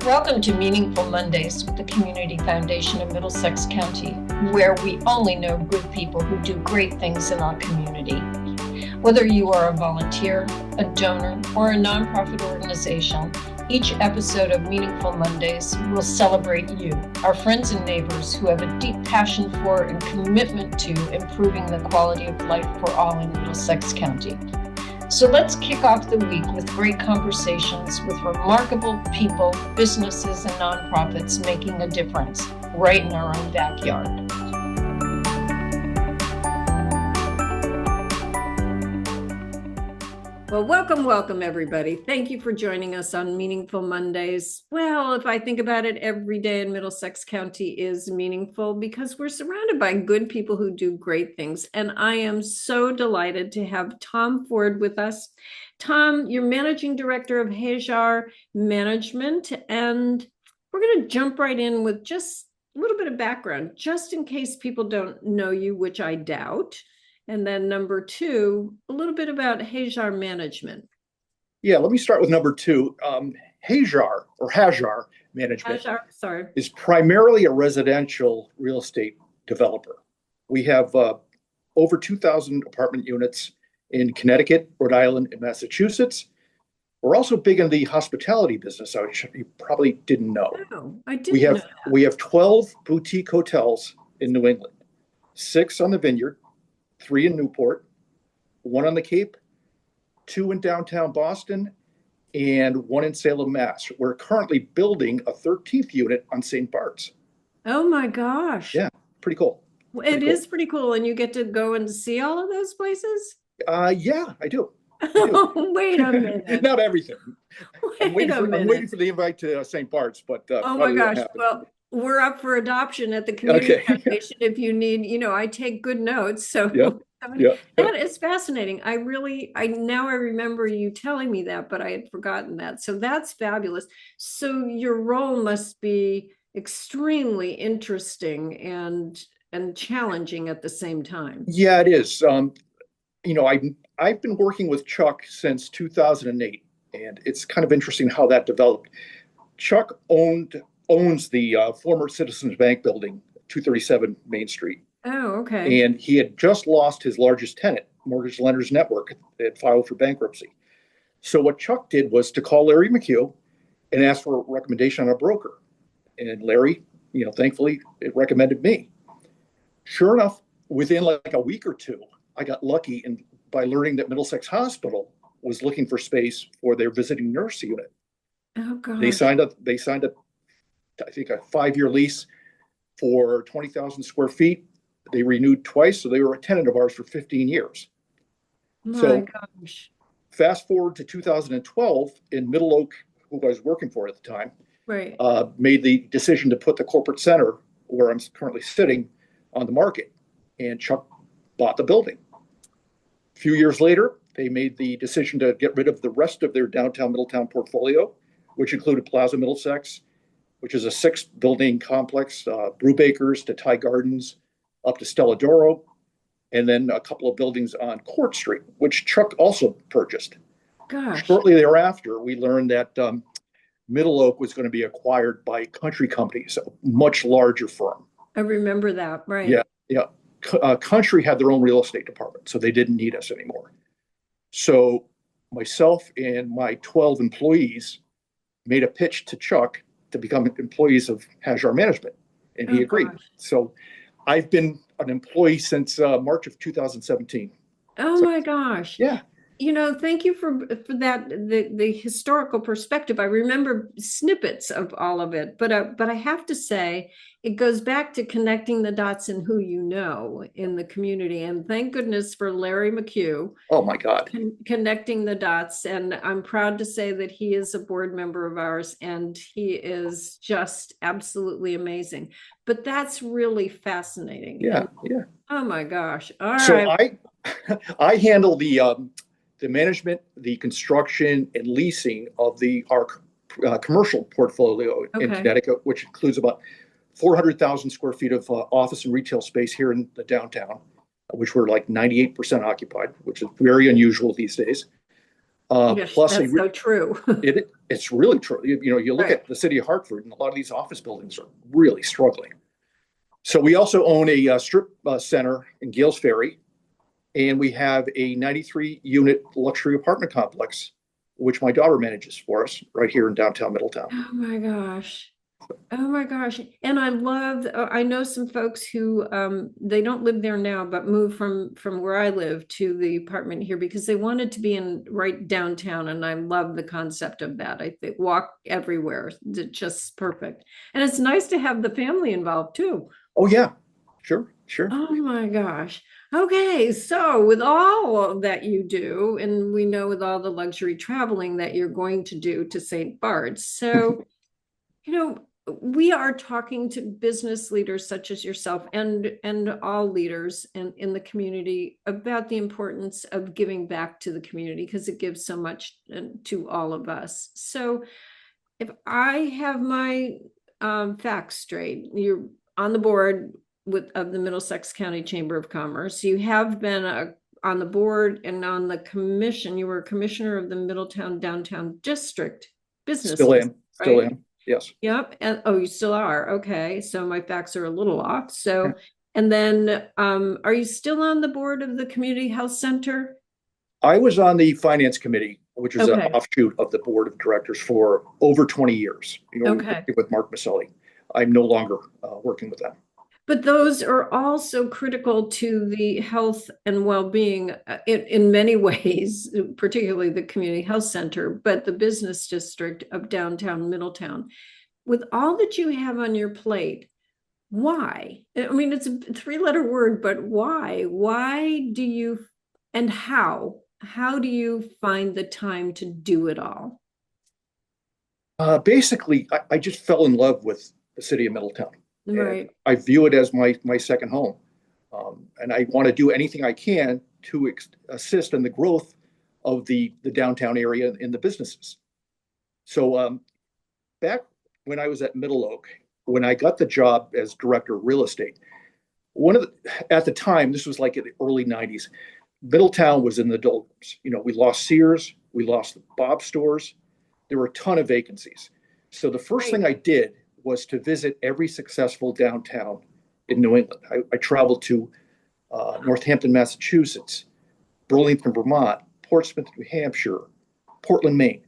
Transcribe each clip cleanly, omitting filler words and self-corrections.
Welcome to Meaningful Mondays with the Community Foundation of Middlesex County, where we only know good people who do great things in our community. Whether you are a volunteer, a donor, or a nonprofit organization, each episode of Meaningful Mondays will celebrate you, our friends and neighbors who have a deep passion for and commitment to improving the quality of life for all in Middlesex County. So let's kick off the week with great conversations with remarkable people, businesses, and nonprofits making a difference right in our own backyard. Well, welcome, everybody. Thank you for joining us on Meaningful Mondays. Well, if I think about it, every day in Middlesex County is meaningful because we're surrounded by good people who do great things. And I am so delighted to have Tom Ford with us. Tom, you're Managing Director of Hajar Management, and we're going to jump right in with just a little bit of background, just in case people don't know you, which I doubt. And then number two, a little bit about Hajar Management. Yeah, let me start with number two. Hajar Management is primarily a residential real estate developer. We have over 2,000 apartment units in Connecticut, Rhode Island, and Massachusetts. We're also big in the hospitality business, which you probably didn't know. Oh, I didn't know that. We have 12 boutique hotels in New England, 6 on the Vineyard, 3 in Newport, 1 on the Cape, 2 in downtown Boston, and 1 in Salem, Mass. We're currently building a 13th unit on St. Bart's. Oh my gosh. Yeah, pretty cool. It is pretty cool. And you get to go and see all of those places? Yeah, I do. Wait a minute. Not everything. I'm Wait waiting for the invite to St. Bart's, but oh my gosh. Well, we're up for adoption at the Community Foundation if you need, I take good notes. So that is fascinating. I now I remember you telling me that, but I had forgotten that. So that's fabulous. So your role must be extremely interesting and challenging at the same time. Yeah, it is. I've been working with Chuck since 2008, and it's kind of interesting how that developed. Chuck owns the former Citizens Bank building, 237 Main Street. Oh, okay. And he had just lost his largest tenant, Mortgage Lenders Network, that filed for bankruptcy. So what Chuck did was to call Larry McHugh and ask for a recommendation on a broker. And Larry, thankfully, it recommended me. Sure enough, within like a week or two, I got lucky by learning that Middlesex Hospital was looking for space for their visiting nurse unit. Oh, gosh. They signed up, I think, a 5-year lease for 20,000 square feet. They renewed twice, so they were a tenant of ours for 15 years. My gosh. Fast forward to 2012, in Middle Oak, who I was working for at the time, right, made the decision to put the corporate center, where I'm currently sitting, on the market. And Chuck bought the building. A few years later, they made the decision to get rid of the rest of their downtown Middletown portfolio, which included Plaza Middlesex, which is a 6-building complex, Brewbakers to Thai Gardens, up to Stella Doro, and then a couple of buildings on Court Street, which Chuck also purchased. Gosh. Shortly thereafter, we learned that Middle Oak was going to be acquired by Country Companies, a much larger firm. I remember that, right. Yeah. Country had their own real estate department, so they didn't need us anymore. So myself and my 12 employees made a pitch to Chuck to become employees of Hajar Management, and he agreed. Gosh. So I've been an employee since March of 2017. Oh my gosh. Yeah. Thank you for that, the historical perspective. I remember snippets of all of it, but I have to say it goes back to connecting the dots and who you know in the community. And thank goodness for Larry McHugh. Oh my God. Connecting the dots. And I'm proud to say that he is a board member of ours, and he is just absolutely amazing. But that's really fascinating. Yeah. Oh my gosh. All right. So I handle the management, the construction, and leasing of our commercial portfolio in Connecticut, which includes about 400,000 square feet of office and retail space here in the downtown, which we're like 98% occupied, which is very unusual these days. Yes, Plus, that's so true. it's really true. You look Right. at the city of Hartford, and a lot of these office buildings are really struggling. So we also own a strip center in Gales Ferry, and we have a 93-unit luxury apartment complex, which my daughter manages for us right here in downtown Middletown. Oh my gosh. Oh my gosh. And I love, I know some folks who they don't live there now, but moved from where I live to the apartment here because they wanted to be in right downtown. And I love the concept of that. I think walk everywhere. It's just perfect. And it's nice to have the family involved too. Oh yeah, sure. Oh my gosh. Okay, so with all of that you do, and we know with all the luxury traveling that you're going to do to St. Bart's, so you know, we are talking to business leaders such as yourself and all leaders in the community about the importance of giving back to the community because it gives so much to all of us. So if I have my facts straight, you're on the board of the Middlesex County Chamber of Commerce. You have been on the board and on the commission. You were a commissioner of the Middletown Downtown District Business. Still am. Right? Yes. Yep. And oh, you still are. Okay. So my facts are a little off. So, and then are you still on the board of the Community Health Center? I was on the finance committee, which is an Okay. offshoot of the board of directors for over 20 years. Okay. With Mark Maselli. I'm no longer working with them. But those are also critical to the health and well-being in many ways, particularly the Community Health Center, but the business district of downtown Middletown. With all that you have on your plate, why? I mean, it's a three-letter word, but why? Why do you, and how? How do you find the time to do it all? Basically, I just fell in love with the city of Middletown. Right. I view it as my second home. And I want to do anything I can to assist in the growth of the downtown area and the businesses. So back when I was at Middle Oak, when I got the job as director of real estate, at the time, this was like in the early 90s, Middletown was in the doldrums. We lost Sears, we lost the Bob stores. There were a ton of vacancies. So the first thing I did was to visit every successful downtown in New England. I traveled to Northampton, Massachusetts, Burlington, Vermont, Portsmouth, New Hampshire, Portland, Maine.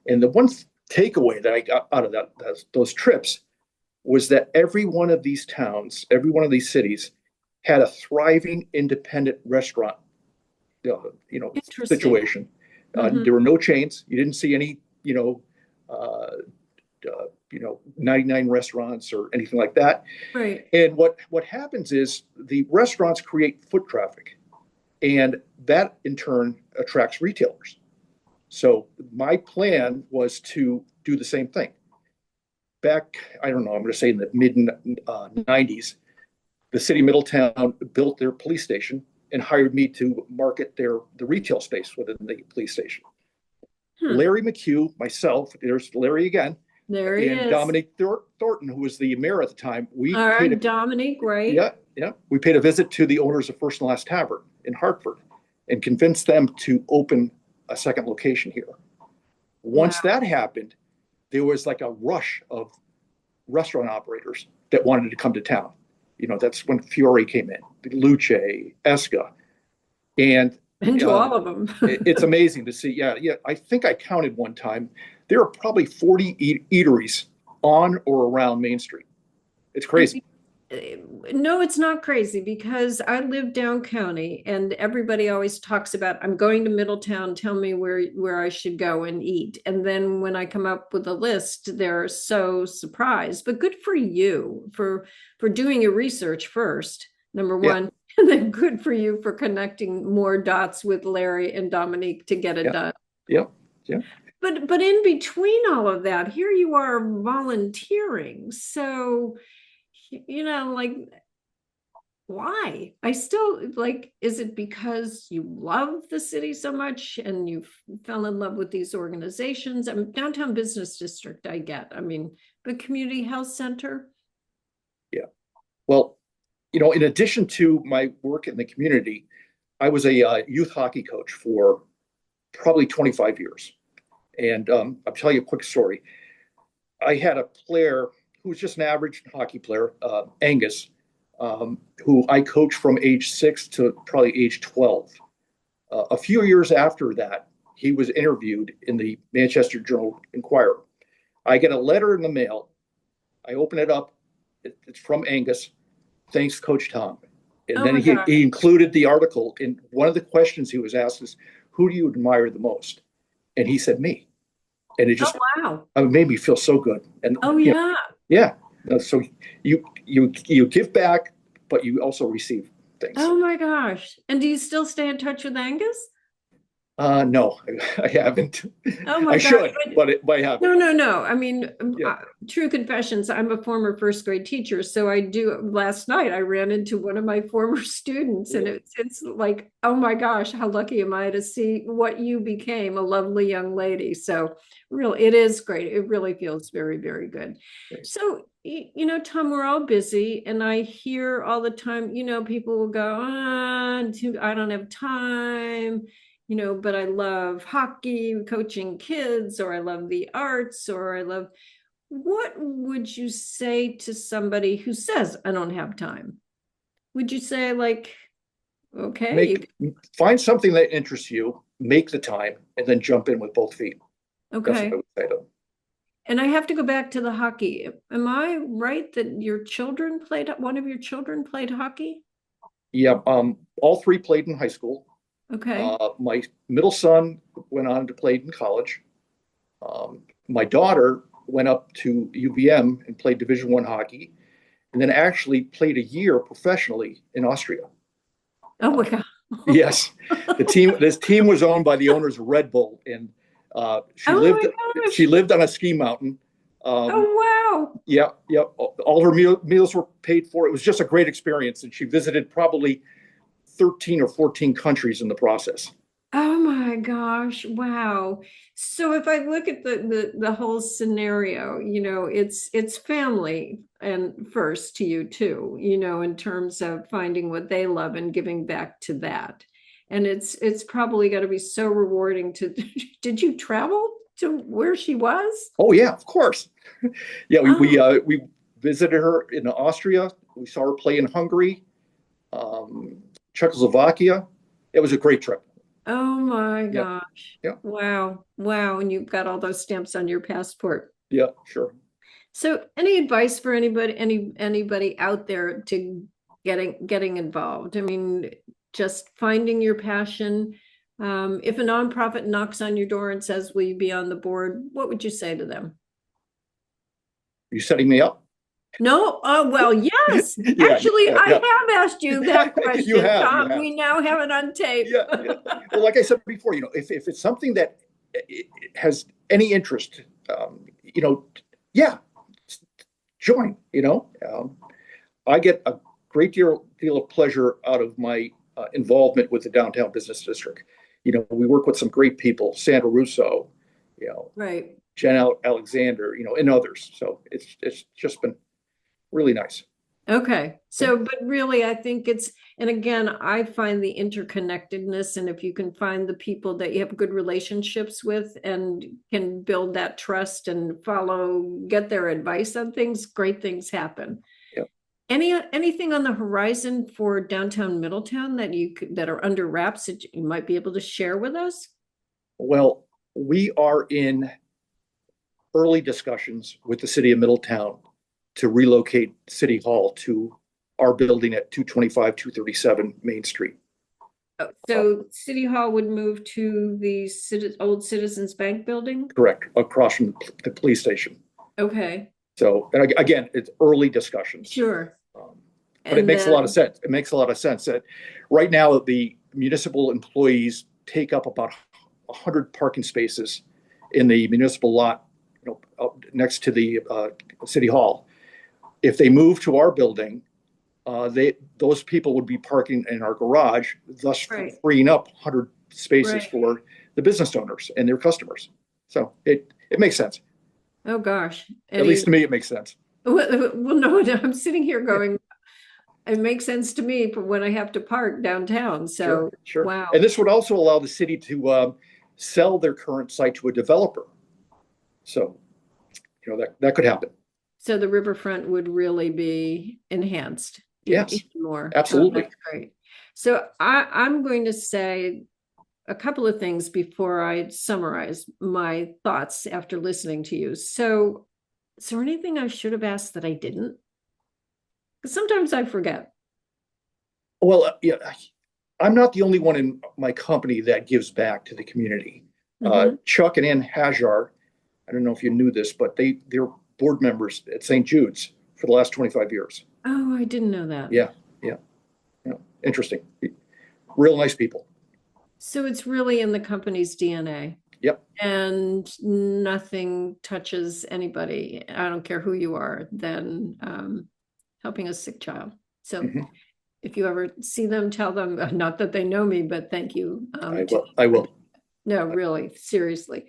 And the one takeaway that I got out of those trips was that every one of these towns, every one of these cities had a thriving independent restaurant situation. There were no chains. You didn't see any, 99 restaurants or anything like that. Right. And what happens is the restaurants create foot traffic, and that in turn attracts retailers. So my plan was to do the same thing. Back, I don't know, I'm going to say in the mid 90s, the city of Middletown built their police station and hired me to market the retail space within the police station. Larry McHugh, myself, there's Larry again, there he and is. Dominique Thornton, who was the mayor at the time. All right, Dominique, right? Yeah. We paid a visit to the owners of First and Last Tavern in Hartford and convinced them to open a second location here. Once that happened, there was like a rush of restaurant operators that wanted to come to town. That's when Fiore came in, Luce, Esca, and to all of them. It's amazing to see. Yeah. I think I counted one time. There are probably 40 eateries on or around Main Street. It's crazy. No, it's not crazy because I live down county and everybody always talks about, I'm going to Middletown, tell me where I should go and eat. And then when I come up with a list, they're so surprised. But good for you for doing your research first, number one. And then good for you for connecting more dots with Larry and Dominique to get it done. Yeah. But in between all of that, here you are volunteering. So, why? I still is it because you love the city so much and you fell in love with these organizations? I mean, downtown business district, I get. I mean, but community health center? Yeah. Well, in addition to my work in the community, I was a youth hockey coach for probably 25 years. And I'll tell you a quick story. I had a player who was just an average hockey player, Angus, who I coached from age 6 to probably age 12. A few years after that, he was interviewed in the Manchester Journal-Inquirer. I get a letter in the mail. I open it up. It's from Angus. Thanks, Coach Tom. And Oh then my gosh. he included the article. And one of the questions he was asked is, who do you admire the most? And he said, me. And it just Oh, wow. made me feel so good. And Oh, you know, yeah. yeah. So you give back, but you also receive things. Oh my gosh. And do you still stay in touch with Angus? No, I haven't. Oh my I gosh. should, but I haven't. No. I mean, Yeah. true confessions. I'm a former first grade teacher, so I do. Last night, I ran into one of my former students, and it's like, oh my gosh, how lucky am I to see what you became, a lovely young lady. So, really, it is great. It really feels very, very good. So, you know, Tom, we're all busy, and I hear all the time, you know, people will go, I don't have time. You know, but I love hockey, coaching kids, or I love the arts, or I love, what would you say to somebody who says, I don't have time? Would you say, like, okay, find something that interests you, make the time, and then jump in with both feet. That's okay. what I would say to them. And I have to go back to the hockey. Am I right that one of your children played hockey? Yeah, all 3 played in high school. Okay. My middle son went on to play in college. My daughter went up to UVM and played Division I hockey, and then actually played a year professionally in Austria. Oh my God. Yes, this team was owned by the owners of Red Bull, and she lived on a ski mountain. Oh wow. Yeah. All her meals were paid for. It was just a great experience, and she visited probably 13 or 14 countries in the process. Oh my gosh, wow. So if I look at the whole scenario, you know, it's family and first to you too, you know, in terms of finding what they love and giving back to that. And it's probably got to be so rewarding to did you travel to where she was? Oh yeah, of course. Yeah, we visited her in Austria. We saw her play in Hungary. Czechoslovakia. It was a great trip. Oh my Yeah. gosh. Yeah. Wow. And you've got all those stamps on your passport. Yeah, sure. So any advice for anybody out there to getting involved? I mean, just finding your passion. If a nonprofit knocks on your door and says, will you be on the board? What would you say to them? Are you setting me up? No, well, yes. Yeah, Actually, yeah. I have asked you that question, You have. Tom. We now have it on tape. Yeah. Well, like I said before, you know, if it's something that has any interest, you know, yeah, join. You know, I get a great deal of pleasure out of my involvement with the downtown business district. You know, we work with some great people, Sandra Russo, you know, Right. Jen Alexander, you know, and others. So it's just been really nice. Okay. So, but really, I think and again, I find the interconnectedness, and if you can find the people that you have good relationships with and can build that trust and get their advice on things, great things happen. Yep. Anything on the horizon for downtown Middletown that are under wraps that you might be able to share with us? Well, we are in early discussions with the city of Middletown to relocate City Hall to our building at 225, 237 Main Street. So City Hall would move to the old Citizens Bank building? Correct, across from the police station. Okay. So, and again, it's early discussions. Sure. But it makes a lot of sense. It makes a lot of sense that right now the municipal employees take up about 100 parking spaces in the municipal lot, you know, next to the City Hall. If they move to our building, those people would be parking in our garage, thus freeing up 100 spaces for the business owners and their customers. So it makes sense. Oh gosh. At least to me, it makes sense. Well, no, I'm sitting here going, it makes sense to me for when I have to park downtown. So Sure. wow. And this would also allow the city to sell their current site to a developer. So, that could happen. So the riverfront would really be enhanced. Yes, even more. absolutely. Oh, that's great. So I'm going to say a couple of things before I summarize my thoughts after listening to you. So is there anything I should have asked that I didn't? Because sometimes I forget. Well, yeah, I'm not the only one in my company that gives back to the community. Chuck and Ann Hajar, I don't know if you knew this, but they're board members at St. Jude's for the last 25 years. Oh, I didn't know that. Yeah. Interesting. Real nice people. So it's really in the company's DNA. Yep. And nothing touches anybody, I don't care who you are, than helping a sick child. So if you ever see them, tell them, not that they know me, but thank you. I will. No, really, seriously.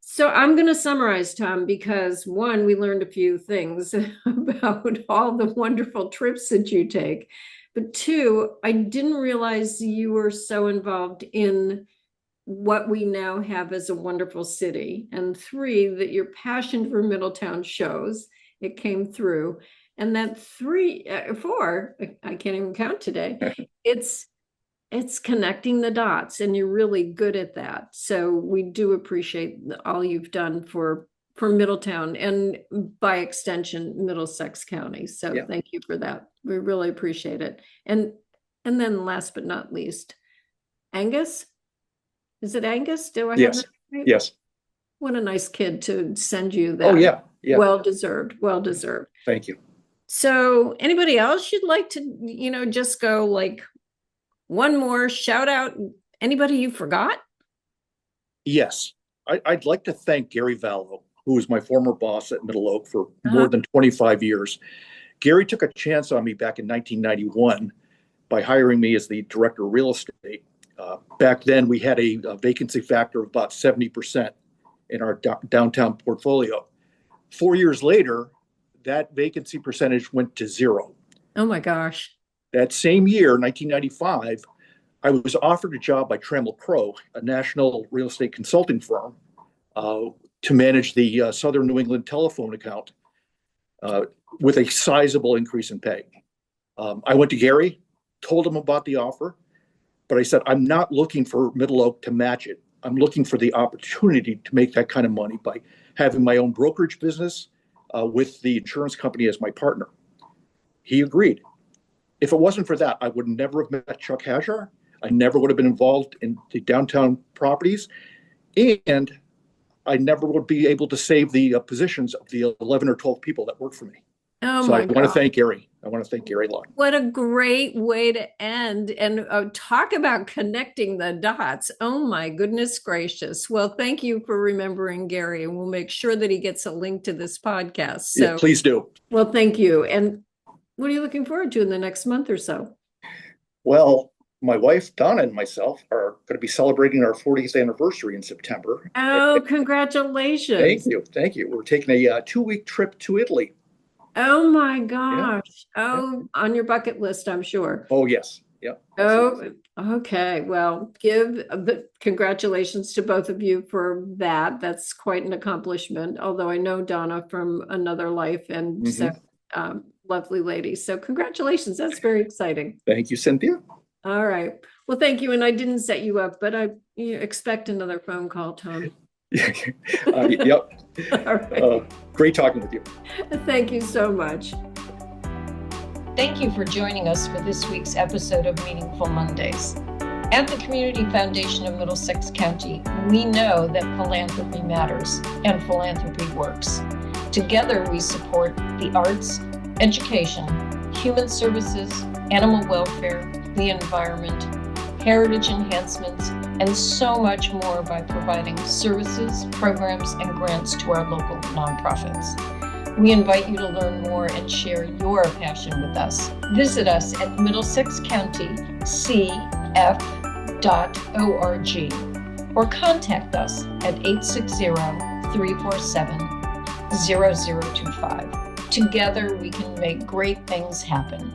So I'm going to summarize, Tom, because one, we learned a few things about all the wonderful trips that you take. But two, I didn't realize you were so involved in what we now have as a wonderful city. And three, that your passion for Middletown shows. It came through. And that four, I can't even count today. It's connecting the dots, and you're really good at that. So we do appreciate all you've done for Middletown and by extension, Middlesex County. So thank you for that. We really appreciate it. And then last but not least, Angus, is it Angus? Do I have that right? Yes. What a nice kid to send you that. Oh, yeah. Well-deserved. Thank you. So anybody else you'd like to, just go like one more shout out, anybody you forgot? Yes. I'd like to thank Gary Valvo, who was my former boss at Middle Oak for more than 25 years. Gary took a chance on me back in 1991 by hiring me as the director of real estate. Back then, we had a vacancy factor of about 70% in our downtown portfolio. 4 years later, that vacancy percentage went to 0. Oh my gosh. That same year, 1995, I was offered a job by Trammell Crow, a national real estate consulting firm, to manage the Southern New England telephone account with a sizable increase in pay. I went to Gary, told him about the offer, but I said, I'm not looking for Middle Oak to match it. I'm looking for the opportunity to make that kind of money by having my own brokerage business with the insurance company as my partner. He agreed. If it wasn't for that, I would never have met Chuck Hajar. I never would have been involved in the downtown properties, and I never would be able to save the positions of the 11 or 12 people that work for me. Oh, so my I God. want to thank Gary. I want to thank Gary Long. What a great way to end, and talk about connecting the dots. Oh my goodness gracious. Well, thank you for remembering Gary, and we'll make sure that he gets a link to this podcast. So Yeah, please do. Well, thank you. And what are you looking forward to in the next month or so? Well, my wife, Donna, and myself are going to be celebrating our 40th anniversary in September. Oh, congratulations. Thank you. We're taking a 2-week trip to Italy. Oh my gosh. On your bucket list, I'm sure. Oh, yes. Yeah. Oh, okay. Well, give the congratulations to both of you for that. That's quite an accomplishment, although I know Donna from another life, and so lovely lady. So congratulations. That's very exciting. Thank you, Cynthia. All right. Well, thank you. And I didn't set you up, but you expect another phone call, Tom. Yep. All right. Great talking with you. Thank you so much. Thank you for joining us for this week's episode of Meaningful Mondays. At the Community Foundation of Middlesex County, we know that philanthropy matters and philanthropy works. Together, we support the arts, education, human services, animal welfare, the environment, heritage enhancements, and so much more by providing services, programs, and grants to our local nonprofits. We invite you to learn more and share your passion with us. Visit us at middlesexcountycf.org or contact us at 860-347-0025. Together, we can make great things happen.